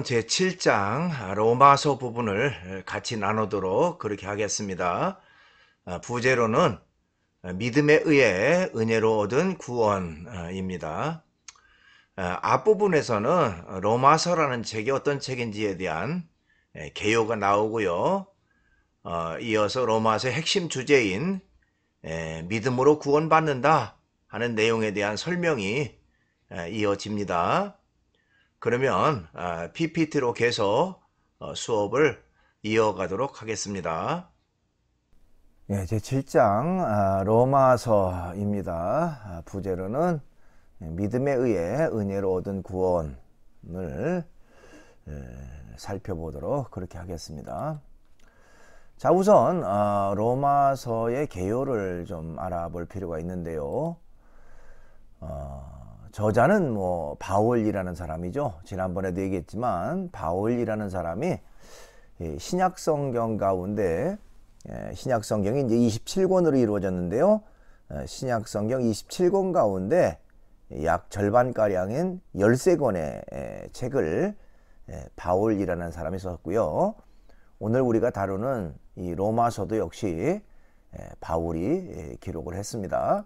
오늘은 제 7장 로마서 부분을 같이 나누도록 그렇게 하겠습니다. 부제로는 믿음에 의해 은혜로 얻은 구원입니다. 앞부분에서는 로마서라는 책이 어떤 책인지에 대한 개요가 나오고요. 이어서 로마서의 핵심 주제인 믿음으로 구원받는다 하는 내용에 대한 설명이 이어집니다. 그러면 PPT로 계속 수업을 이어가도록 하겠습니다. 제 7장 로마서입니다. 부제로는 믿음에 의해 은혜로 얻은 구원을 살펴보도록 그렇게 하겠습니다. 자, 우선 로마서의 개요를 좀 알아볼 필요가 있는데요. 저자는 바울이라는 사람이죠. 지난번에도 얘기했지만 바울이라는 사람이 신약 성경 가운데 신약 성경이 이제 27권으로 이루어졌는데요. 신약 성경 27권 가운데 약 절반가량인 13권의 책을 바울이라는 사람이 썼고요. 오늘 우리가 다루는 이 로마서도 역시 바울이 기록을 했습니다.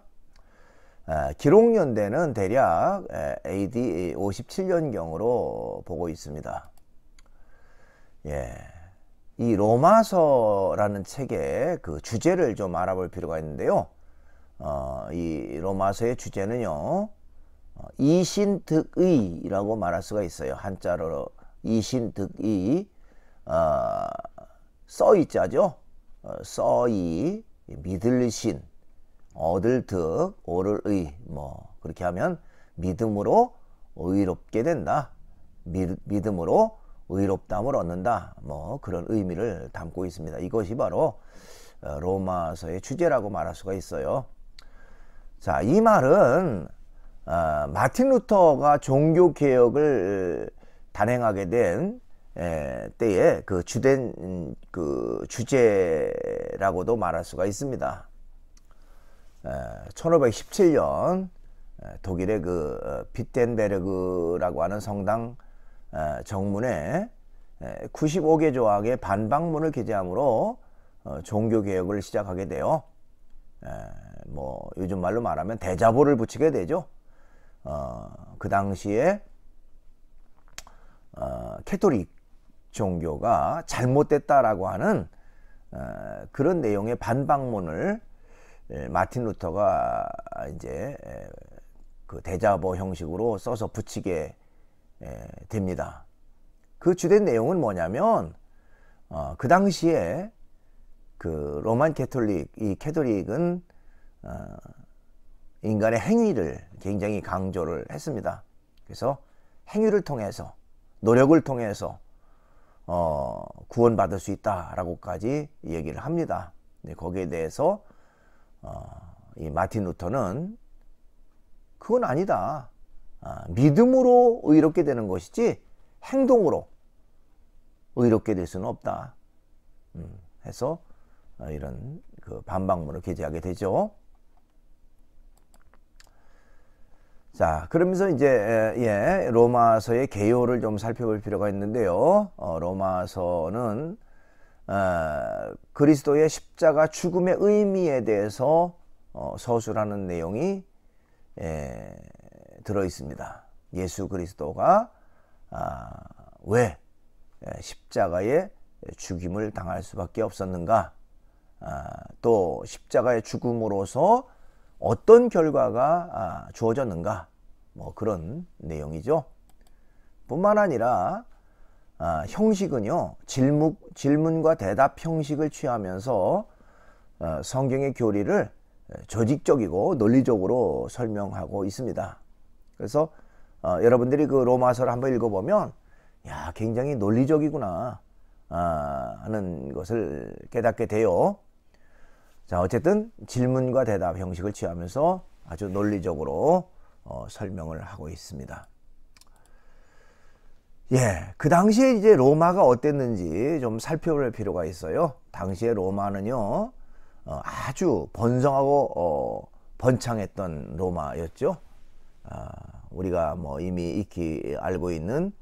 기록 연대는 대략 AD 57년경으로 보고 있습니다. 이 로마서라는 책의 그 주제를 좀 알아볼 필요가 있는데요. 이 로마서의 주제는요, 이신득의라고 말할 수가 있어요. 한자로 이신득의, 써이자죠. 써이, 믿을 신, 얻을 득, 오를 의, 그렇게 하면 믿음으로 의롭게 된다. 믿음으로 의롭다함을 얻는다. 그런 의미를 담고 있습니다. 이것이 바로 로마서의 주제라고 말할 수가 있어요. 자, 이 말은 마틴 루터가 종교 개혁을 단행하게 된 때에 그 주된 그 주제라고도 말할 수가 있습니다. 1517년 독일의 그 비텐베르그라고 하는 성당 정문에 95개 조항의 반박문을 게재함으로 종교개혁을 시작하게 돼요. 요즘 말로 말하면 대자보를 붙이게 되죠. 그 당시에 캐톨릭 종교가 잘못됐다라고 하는 그런 내용의 반박문을 마틴 루터가 이제 그 대자보 형식으로 써서 붙이게 됩니다. 그 주된 내용은 뭐냐면 그 당시에 그 로만 캐톨릭, 이 캐톨릭은 인간의 행위를 굉장히 강조를 했습니다. 그래서 행위를 통해서, 노력을 통해서 구원받을 수 있다라고까지 얘기를 합니다. 거기에 대해서 이 마틴 루터는 그건 아니다. 믿음으로 의롭게 되는 것이지 행동으로 의롭게 될 수는 없다. 해서 이런 그 반박문을 게재하게 되죠. 자, 그러면서 이제 로마서의 개요를 좀 살펴볼 필요가 있는데요. 로마서는 그리스도의 십자가 죽음의 의미에 대해서 서술하는 내용이 들어 있습니다. 예수 그리스도가 왜 십자가의 죽임을 당할 수밖에 없었는가, 또 십자가의 죽음으로서 어떤 결과가 주어졌는가, 그런 내용이죠. 뿐만 아니라 형식은요, 질문과 대답 형식을 취하면서 성경의 교리를 조직적이고 논리적으로 설명하고 있습니다. 그래서 여러분들이 그 로마서를 한번 읽어보면 굉장히 논리적이구나 하는 것을 깨닫게 돼요. 자, 어쨌든 질문과 대답 형식을 취하면서 아주 논리적으로 설명을 하고 있습니다. 그 당시에 이제 로마가 어땠는지 좀 살펴볼 필요가 있어요. 당시에 로마는요, 아주 번성하고 번창했던 로마였죠. 우리가 이미 익히 알고 있는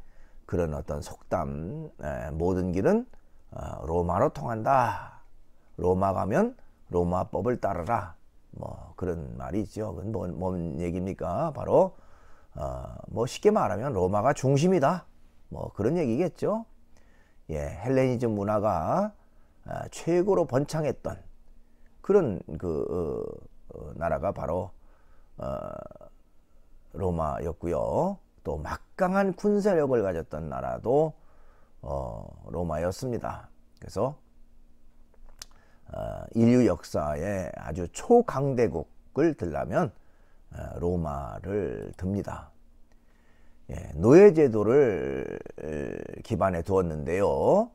그런 어떤 속담, 모든 길은 로마로 통한다. 로마 가면 로마법을 따르라. 뭐 그런 말이 있죠. 그건 뭔 얘기입니까? 바로 뭐 쉽게 말하면 로마가 중심이다. 뭐 그런 얘기겠죠. 예, 헬레니즘 문화가 최고로 번창했던 그런 나라가 바로 로마였고요. 또 막강한 군사력을 가졌던 나라도 로마였습니다. 그래서 인류 역사의 아주 초강대국을 들려면 로마를 듭니다. 예, 노예제도를 기반에 두었는데요.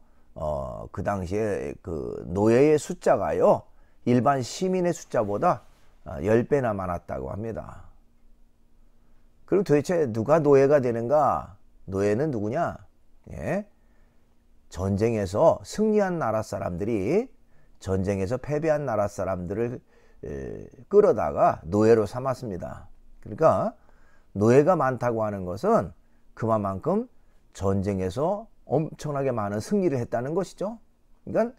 그 당시에 그 노예의 숫자가요, 일반 시민의 숫자보다 10배나 많았다고 합니다. 그럼 도대체 누가 노예가 되는가? 노예는 누구냐? 예, 전쟁에서 승리한 나라 사람들이 전쟁에서 패배한 나라 사람들을 끌어다가 노예로 삼았습니다. 그러니까 노예가 많다고 하는 것은 그만큼 전쟁에서 엄청나게 많은 승리를 했다는 것이죠. 그러니까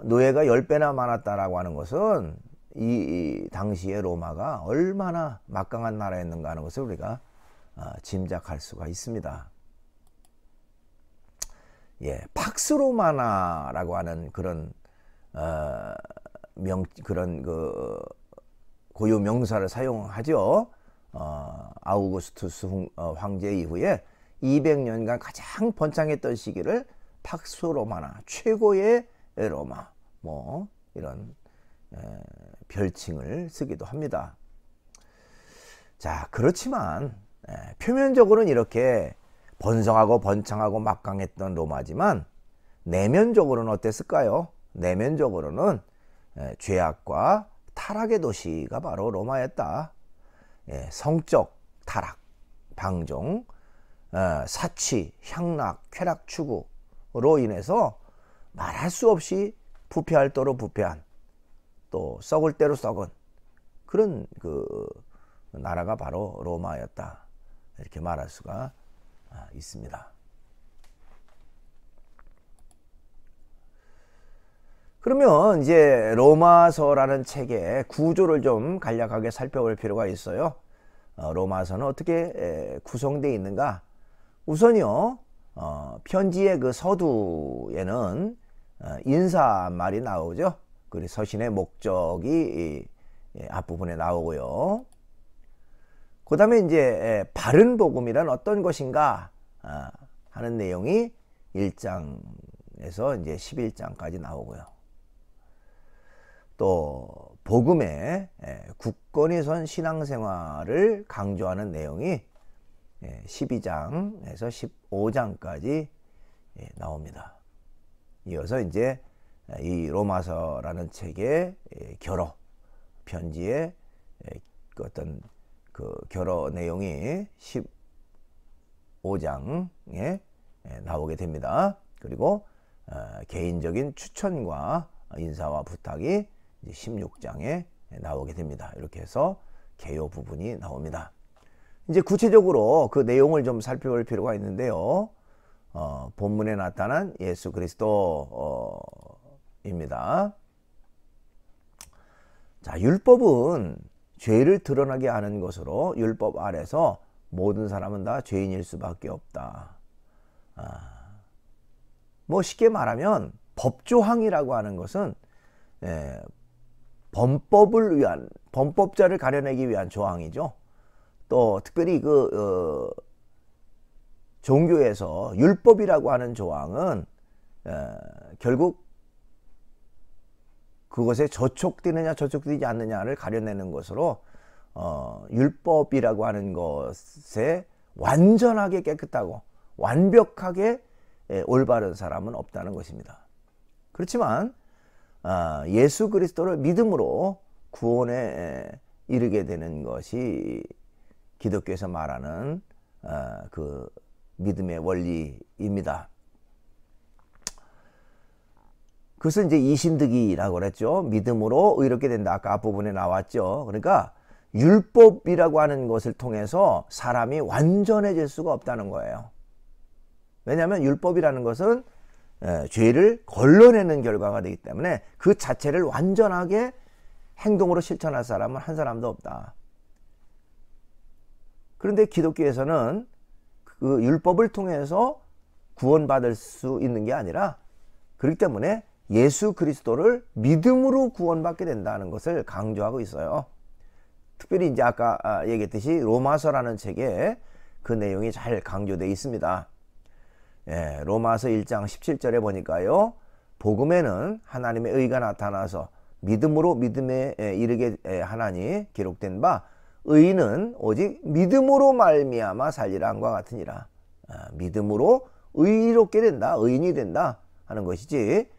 노예가 10배나 많았다라고 하는 것은 이 당시에 로마가 얼마나 막강한 나라였는가 하는 것을 우리가 짐작할 수가 있습니다. 예, 팍스 로마나라고 하는 그런 고유 명사를 사용하죠. 아우구스투스 황제 이후에 200년간 가장 번창했던 시기를 팍스 로마나, 최고의 로마, 뭐 이런 별칭을 쓰기도 합니다. 자, 그렇지만 표면적으로는 이렇게 번성하고 번창하고 막강했던 로마지만 내면적으로는 어땠을까요? 내면적으로는 죄악과 타락의 도시가 바로 로마였다. 성적 타락, 방종, 사치, 향락, 쾌락 추구로 인해서 말할 수 없이 부패할 대로 부패한, 또 썩을 대로 썩은 그런 나라가 바로 로마였다. 이렇게 말할 수가 있습니다. 그러면 이제 로마서라는 책의 구조를 좀 간략하게 살펴볼 필요가 있어요. 로마서는 어떻게 구성되어 있는가? 우선요, 편지의 그 서두에는 인사말이 나오죠. 그리고 서신의 목적이 앞부분에 나오고요. 그 다음에 이제 바른 복음이란 어떤 것인가 하는 내용이 1장에서 이제 11장까지 나오고요. 또 복음의 굳건히 선 신앙생활을 강조하는 내용이 12장에서 15장까지 나옵니다. 이어서 이제 이 로마서라는 책의 결어, 편지의 어떤 그 결어 내용이 15장에 나오게 됩니다. 그리고 개인적인 추천과 인사와 부탁이 16장에 나오게 됩니다. 이렇게 해서 개요 부분이 나옵니다. 이제 구체적으로 그 내용을 좀 살펴볼 필요가 있는데요. 본문에 나타난 예수 그리스도입니다. 자, 율법은 죄를 드러나게 하는 것으로 율법 아래서 모든 사람은 다 죄인일 수밖에 없다. 뭐 쉽게 말하면 법조항이라고 하는 것은 범법을 위한, 범법자를 가려내기 위한 조항이죠. 또 특별히 종교에서 율법이라고 하는 조항은 결국 그것에 저촉되느냐 저촉되지 않느냐를 가려내는 것으로 율법이라고 하는 것에 완전하게 깨끗하고 완벽하게 올바른 사람은 없다는 것입니다. 그렇지만 예수 그리스도를 믿음으로 구원에 이르게 되는 것이 기독교에서 말하는 그 믿음의 원리입니다. 그것은 이제 이신득이라고 그랬죠. 믿음으로 의롭게 된다. 아까 앞부분에 나왔죠. 그러니까 율법이라고 하는 것을 통해서 사람이 완전해질 수가 없다는 거예요. 왜냐하면 율법이라는 것은 죄를 걸러내는 결과가 되기 때문에 그 자체를 완전하게 행동으로 실천할 사람은 한 사람도 없다. 그런데 기독교에서는 그 율법을 통해서 구원받을 수 있는 게 아니라, 그렇기 때문에 예수 그리스도를 믿음으로 구원받게 된다는 것을 강조하고 있어요. 특별히 이제 아까 얘기했듯이 로마서라는 책에 그 내용이 잘 강조되어 있습니다. 로마서 1장 17절에 보니까요, 복음에는 하나님의 의가 나타나서 믿음으로 믿음에 이르게 하나니 기록된 바 의인은 오직 믿음으로 말미암아 살리라 함과 같으니라. 믿음으로 의롭게 된다, 의인이 된다 하는 것이지,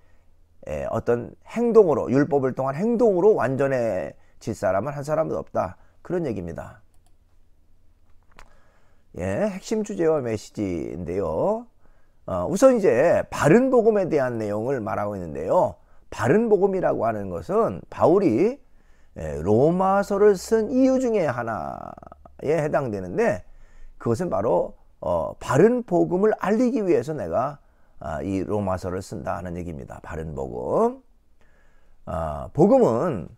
어떤 행동으로, 율법을 통한 행동으로 완전해질 사람은 한 사람도 없다, 그런 얘기입니다. 핵심 주제와 메시지인데요. 우선 이제 바른 복음에 대한 내용을 말하고 있는데요. 바른 복음이라고 하는 것은 바울이 로마서를 쓴 이유 중에 하나에 해당되는데, 그것은 바로 바른 복음을 알리기 위해서 내가 이 로마서를 쓴다 하는 얘기입니다. 바른 복음. 복음은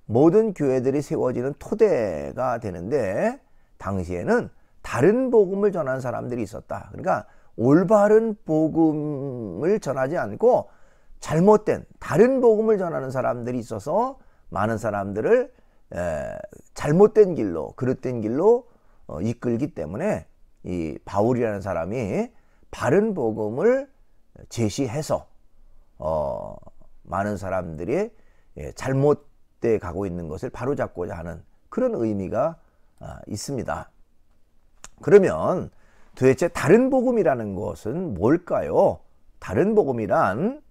모든 교회들이 세워지는 토대가 되는데, 당시에는 다른 복음을 전하는 사람들이 있었다. 그러니까 올바른 복음을 전하지 않고 잘못된 다른 복음을 전하는 사람들이 있어서 많은 사람들을 잘못된 길로, 그릇된 길로 이끌기 때문에 이 바울이라는 사람이 바른 복음을 제시해서 많은 사람들이 잘못돼 가고 있는 것을 바로잡고자 하는 그런 의미가 있습니다. 그러면 도대체 다른 복음이라는 것은 뭘까요? 다른 복음이란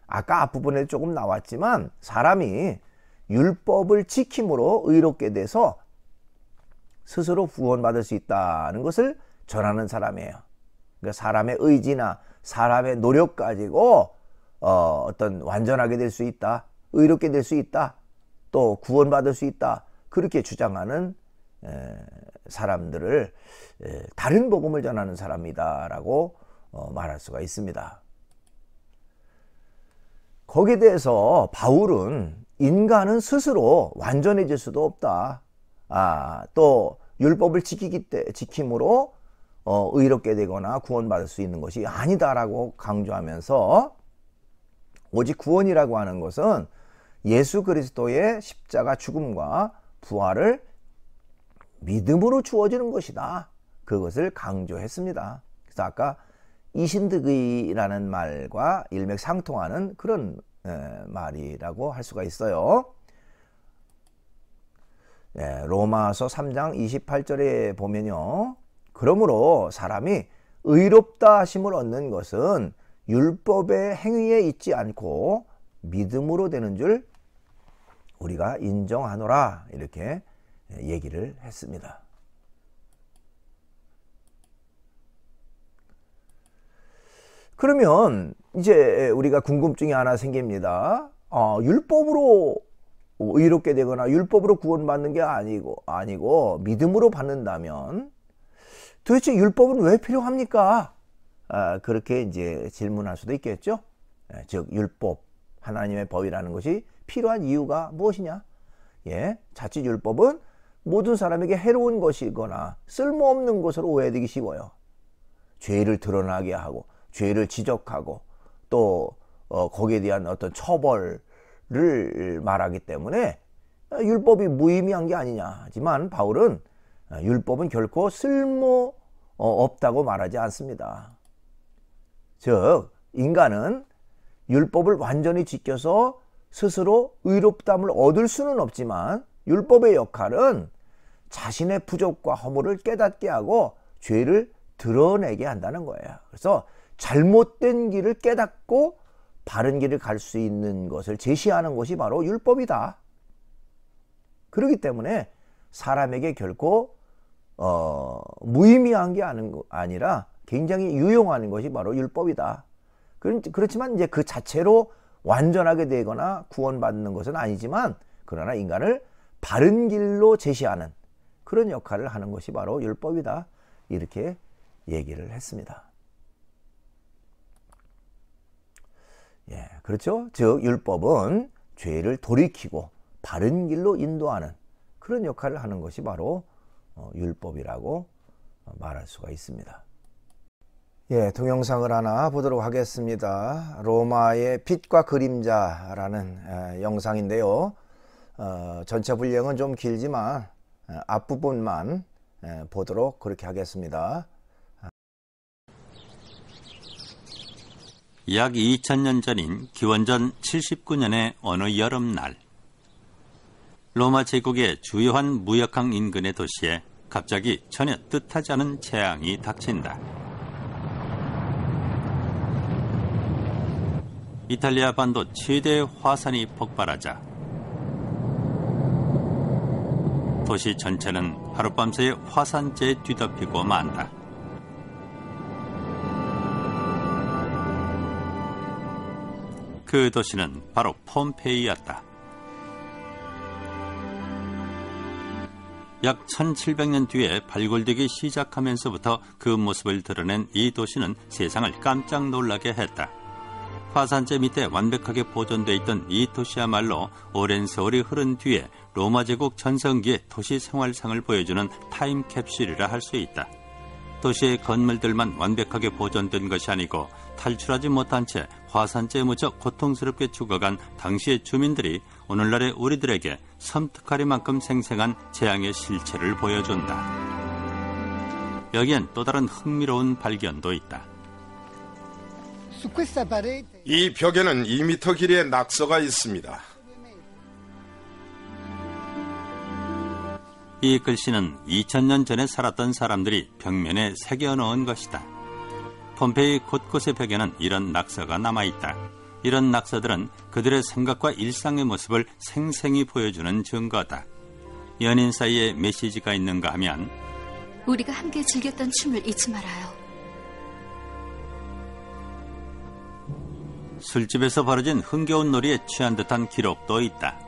아까 앞부분에 조금 나왔지만, 사람이 율법을 지킴으로 의롭게 돼서 스스로 구원받을 수 있다는 것을 전하는 사람이에요. 그러니까 사람의 의지나 사람의 노력 가지고 어떤 완전하게 될 수 있다, 의롭게 될 수 있다, 또 구원받을 수 있다, 그렇게 주장하는 사람들을 다른 복음을 전하는 사람이다라고 말할 수가 있습니다. 거기에 대해서 바울은 인간은 스스로 완전해질 수도 없다, 또 율법을 지킴으로 의롭게 되거나 구원받을 수 있는 것이 아니다라고 강조하면서, 오직 구원이라고 하는 것은 예수 그리스도의 십자가 죽음과 부활을 믿음으로 주어지는 것이다, 그것을 강조했습니다. 그래서 아까 이신득의라는 말과 일맥상통하는 그런 말이라고 할 수가 있어요. 로마서 3장 28절에 보면요, 그러므로 사람이 의롭다 하심을 얻는 것은 율법의 행위에 있지 않고 믿음으로 되는 줄 우리가 인정하노라, 이렇게 얘기를 했습니다. 그러면 이제 우리가 궁금증이 하나 생깁니다. 율법으로 의롭게 되거나 율법으로 구원받는 게 아니고 믿음으로 받는다면 도대체 율법은 왜 필요합니까? 그렇게 이제 질문할 수도 있겠죠. 즉 율법, 하나님의 법이라는 것이 필요한 이유가 무엇이냐? 자칫 율법은 모든 사람에게 해로운 것이거나 쓸모없는 것으로 오해되기 쉬워요. 죄를 드러나게 하고 죄를 지적하고 또 거기에 대한 어떤 처벌을 말하기 때문에 율법이 무의미한 게 아니냐. 하지만 바울은 율법은 결코 쓸모 없다고 말하지 않습니다. 즉 인간은 율법을 완전히 지켜서 스스로 의롭다함을 얻을 수는 없지만, 율법의 역할은 자신의 부족과 허물을 깨닫게 하고 죄를 드러내게 한다는 거예요. 그래서 잘못된 길을 깨닫고 바른 길을 갈 수 있는 것을 제시하는 것이 바로 율법이다. 그렇기 때문에 사람에게 결코 무의미한 게 아니라 굉장히 유용한 것이 바로 율법이다. 그렇지만 이제 그 자체로 완전하게 되거나 구원받는 것은 아니지만, 그러나 인간을 바른 길로 제시하는 그런 역할을 하는 것이 바로 율법이다. 이렇게 얘기를 했습니다. 예, 그렇죠? 즉 율법은 죄를 돌이키고 바른 길로 인도하는 그런 역할을 하는 것이 바로 율법이라고 말할 수가 있습니다. 예, 동영상을 하나 보도록 하겠습니다. 로마의 빛과 그림자라는 영상인데요. 전체 분량은 좀 길지만 앞부분만 보도록 그렇게 하겠습니다. 약 2000년 전인 기원전 79년의 어느 여름날, 로마 제국의 주요한 무역항 인근의 도시에 갑자기 전혀 뜻하지 않은 재앙이 닥친다. 이탈리아 반도 최대의 화산이 폭발하자 도시 전체는 하룻밤새 화산재에 뒤덮이고 만다. 그 도시는 바로 폼페이였다. 약 1700년 뒤에 발굴되기 시작하면서부터 그 모습을 드러낸 이 도시는 세상을 깜짝 놀라게 했다. 화산재 밑에 완벽하게 보존돼 있던 이 도시야말로 오랜 세월이 흐른 뒤에 로마 제국 전성기의 도시 생활상을 보여주는 타임캡슐이라 할 수 있다. 도시의 건물들만 완벽하게 보존된 것이 아니고 탈출하지 못한 채 화산재에 묻혀 고통스럽게 죽어간 당시의 주민들이 오늘날의 우리들에게 섬뜩하리만큼 생생한 재앙의 실체를 보여준다. 여기엔 또 다른 흥미로운 발견도 있다. 이 벽에는 2m 길이의 낙서가 있습니다. 이 글씨는 2000년 전에 살았던 사람들이 벽면에 새겨놓은 것이다. 폼페이 곳곳의 벽에는 이런 낙서가 남아있다. 이런 낙서들은 그들의 생각과 일상의 모습을 생생히 보여주는 증거다. 연인 사이에 메시지가 있는가 하면 우리가 함께 즐겼던 춤을 잊지 말아요. 술집에서 벌어진 흥겨운 놀이에 취한 듯한 기록도 있다.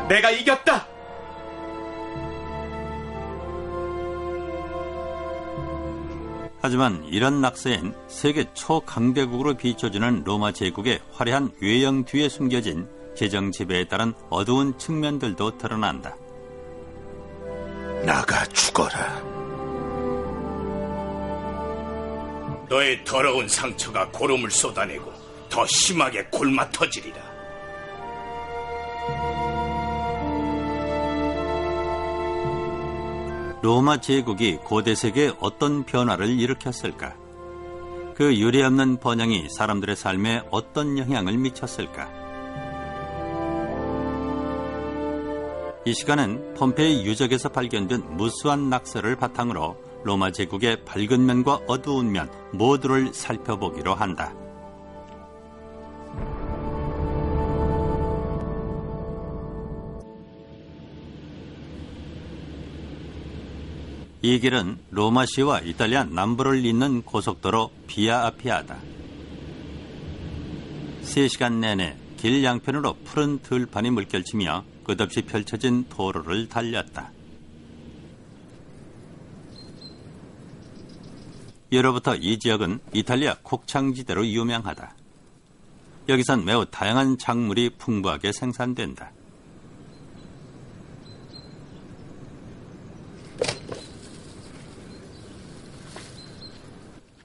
내가 이겼다! 하지만 이런 낙서엔 세계 초강대국으로 비춰지는 로마 제국의 화려한 외형 뒤에 숨겨진 재정 지배에 따른 어두운 측면들도 드러난다. 나가 죽어라. 너의 더러운 상처가 고름을 쏟아내고 더 심하게 골마 터지리라. 로마 제국이 고대 세계에 어떤 변화를 일으켰을까? 그 유례없는 번영이 사람들의 삶에 어떤 영향을 미쳤을까? 이 시간은 폼페이 유적에서 발견된 무수한 낙서를 바탕으로 로마 제국의 밝은 면과 어두운 면 모두를 살펴보기로 한다. 이 길은 로마시와 이탈리아 남부를 잇는 고속도로 비아 아피아다. 3시간 내내 길 양편으로 푸른 들판이 물결치며 끝없이 펼쳐진 도로를 달렸다. 예로부터 이 지역은 이탈리아 곡창지대로 유명하다. 여기선 매우 다양한 작물이 풍부하게 생산된다.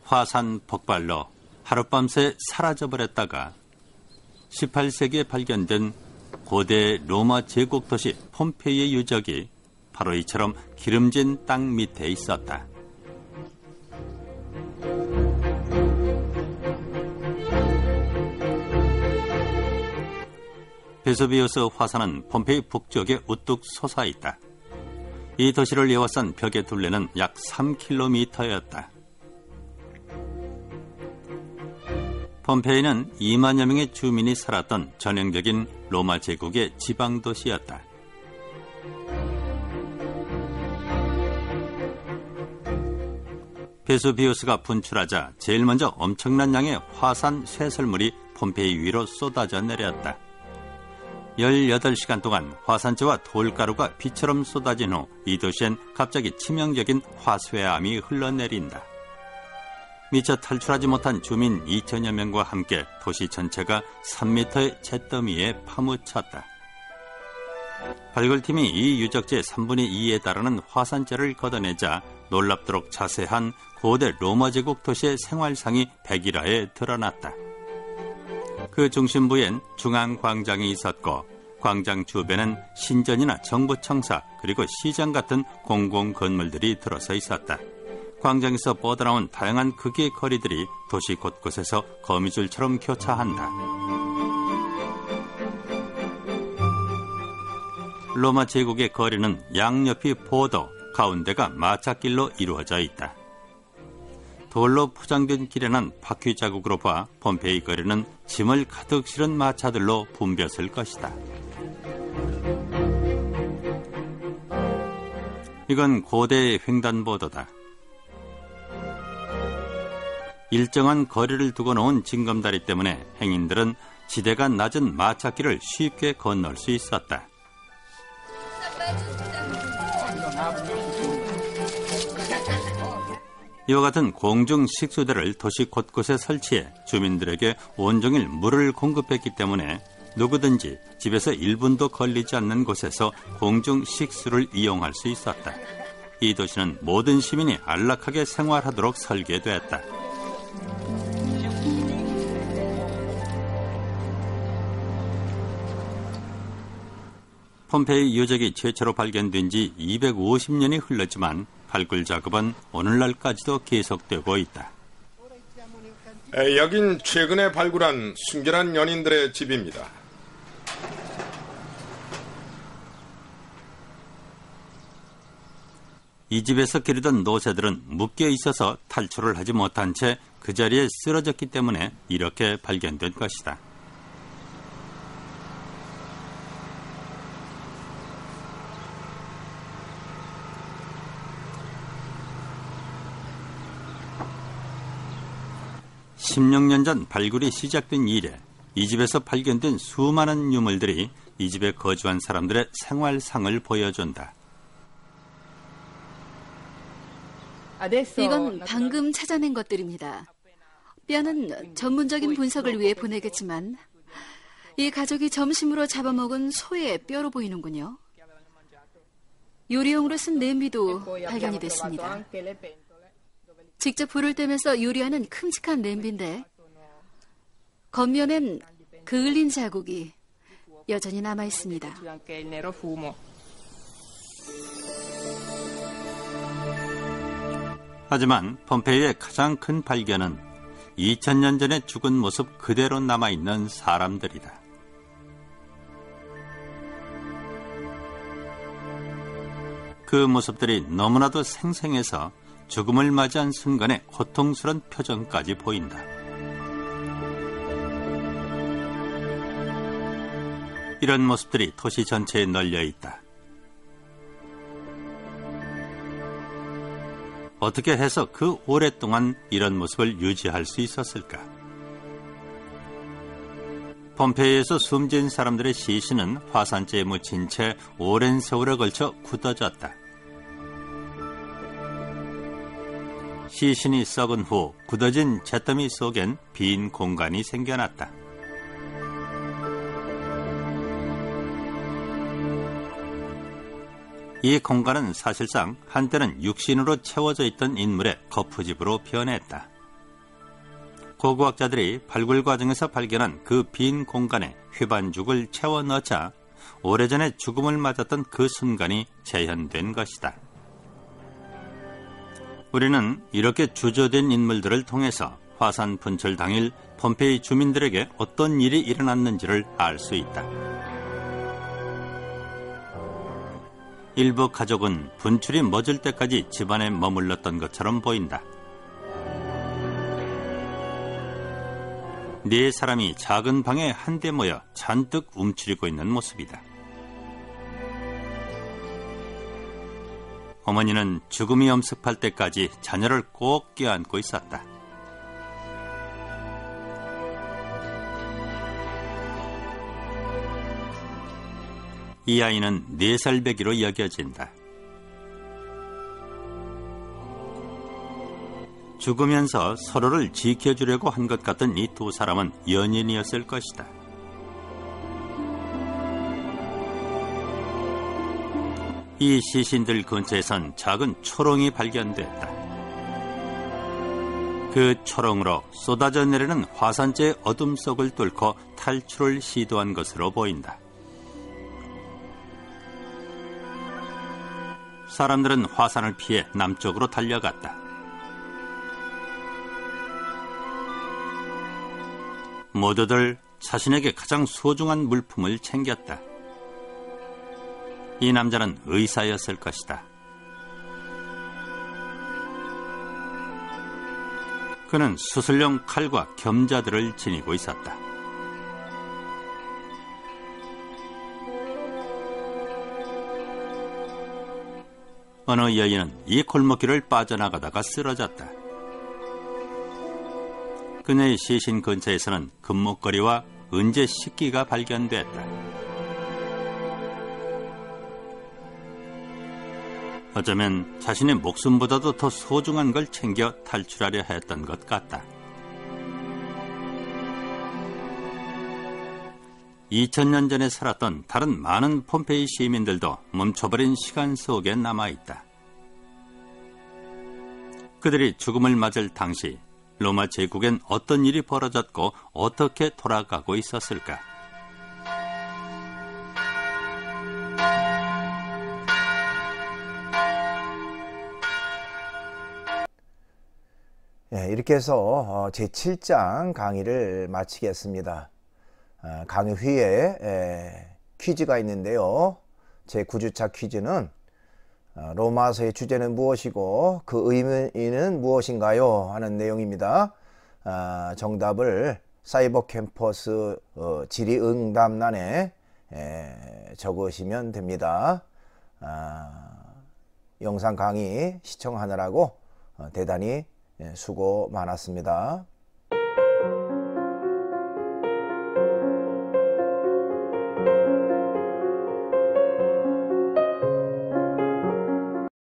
화산 폭발로 하룻밤새 사라져버렸다가 18세기에 발견된 고대 로마 제국 도시 폼페이의 유적이 바로 이처럼 기름진 땅 밑에 있었다. 베수비우스 화산은 폼페이 북쪽에 우뚝 솟아있다. 이 도시를 에워싼 벽의 둘레는 약 3km였다. 폼페이는 2만여 명의 주민이 살았던 전형적인 로마 제국의 지방도시였다. 베수비우스가 분출하자 제일 먼저 엄청난 양의 화산 쇠설물이 폼페이 위로 쏟아져 내렸다. 18시간 동안 화산재와 돌가루가 비처럼 쏟아진 후 이 도시엔 갑자기 치명적인 화쇄암이 흘러내린다. 미처 탈출하지 못한 주민 2천여 명과 함께 도시 전체가 3m의 잿더미에 파묻혔다. 발굴팀이 이 유적지의 3분의 2에 달하는 화산재를 걷어내자 놀랍도록 자세한 고대 로마 제국 도시의 생활상이 백일화에 드러났다. 그 중심부엔 중앙광장이 있었고 광장 주변엔 신전이나 정부청사 그리고 시장 같은 공공건물들이 들어서 있었다. 광장에서 뻗어나온 다양한 크기의 거리들이 도시 곳곳에서 거미줄처럼 교차한다. 로마 제국의 거리는 양옆이 보도, 가운데가 마차길로 이루어져 있다. 돌로 포장된 길에는 바퀴 자국으로 봐 폼페이 거리는 짐을 가득 실은 마차들로 붐볐을 것이다. 이건 고대의 횡단보도다. 일정한 거리를 두고 놓은 징검다리 때문에 행인들은 지대가 낮은 마차길을 쉽게 건널 수 있었다. 이와 같은 공중 식수대를 도시 곳곳에 설치해 주민들에게 온종일 물을 공급했기 때문에 누구든지 집에서 1분도 걸리지 않는 곳에서 공중 식수를 이용할 수 있었다. 이 도시는 모든 시민이 안락하게 생활하도록 설계됐다. 폼페이 유적이 최초로 발견된 지 250년이 흘렀지만 발굴 작업은 오늘날까지도 계속되고 있다. 여긴 최근에 발굴한 순결한 연인들의 집입니다. 이 집에서 기르던 노새들은 묶여 있어서 탈출을 하지 못한 채 그 자리에 쓰러졌기 때문에 이렇게 발견된 것이다. (16년) 전 발굴이 시작된 이래 이 집에서 발견된 수많은 유물들이 이 집에 거주한 사람들의 생활상을 보여준다. 이건 방금 찾아낸 것들입니다. 뼈는 전문적인 분석을 위해 보내겠지만 이 가족이 점심으로 잡아먹은 소의 뼈로 보이는군요. 요리용으로 쓴 냄비도 발견이 됐습니다. 직접 불을 떼면서 요리하는 큼직한 냄비인데 겉면엔 그을린 자국이 여전히 남아 있습니다. 하지만 폼페이의 가장 큰 발견은 2000년 전에 죽은 모습 그대로 남아있는 사람들이다. 그 모습들이 너무나도 생생해서 죽음을 맞이한 순간의 고통스러운 표정까지 보인다. 이런 모습들이 도시 전체에 널려 있다. 어떻게 해서 그 오랫동안 이런 모습을 유지할 수 있었을까? 폼페이에서 숨진 사람들의 시신은 화산재에 묻힌 채 오랜 세월에 걸쳐 굳어졌다. 시신이 썩은 후 굳어진 잿더미 속엔 빈 공간이 생겨났다. 이 공간은 사실상 한때는 육신으로 채워져 있던 인물의 거푸집으로 변했다. 고고학자들이 발굴 과정에서 발견한 그 빈 공간에 휘반죽을 채워 넣자 오래전에 죽음을 맞았던 그 순간이 재현된 것이다. 우리는 이렇게 주저된 인물들을 통해서 화산 분출 당일 폼페이 주민들에게 어떤 일이 일어났는지를 알 수 있다. 일부 가족은 분출이 멎을 때까지 집안에 머물렀던 것처럼 보인다. 4사람이 작은 방에 한데 모여 잔뜩 움츠리고 있는 모습이다. 어머니는 죽음이 엄습할 때까지 자녀를 꼭 껴안고 있었다. 이 아이는 4살 배기로 여겨진다. 죽으면서 서로를 지켜주려고 한 것 같던 이 두 사람은 연인이었을 것이다. 이 시신들 근처에선 작은 초롱이 발견됐다. 그 초롱으로 쏟아져 내리는 화산재의 어둠 속을 뚫고 탈출을 시도한 것으로 보인다. 사람들은 화산을 피해 남쪽으로 달려갔다. 모두들 자신에게 가장 소중한 물품을 챙겼다. 이 남자는 의사였을 것이다. 그는 수술용 칼과 겸자들을 지니고 있었다. 어느 여인은 이 골목길을 빠져나가다가 쓰러졌다. 그녀의 시신 근처에서는 금목걸이와 은재 식기가 발견됐다. 어쩌면 자신의 목숨보다도 더 소중한 걸 챙겨 탈출하려 했던 것 같다. 2000년 전에 살았던 다른 많은 폼페이 시민들도 멈춰버린 시간 속에 남아있다. 그들이 죽음을 맞을 당시 로마 제국엔 어떤 일이 벌어졌고 어떻게 돌아가고 있었을까? 이렇게 해서 제7장 강의를 마치겠습니다. 강의 후에 퀴즈가 있는데요. 제9주차 퀴즈는 로마서의 주제는 무엇이고 그 의미는 무엇인가요? 하는 내용입니다. 정답을 사이버 캠퍼스 질의응답란에 적으시면 됩니다. 영상 강의 시청하느라고 대단히 수고 많았습니다.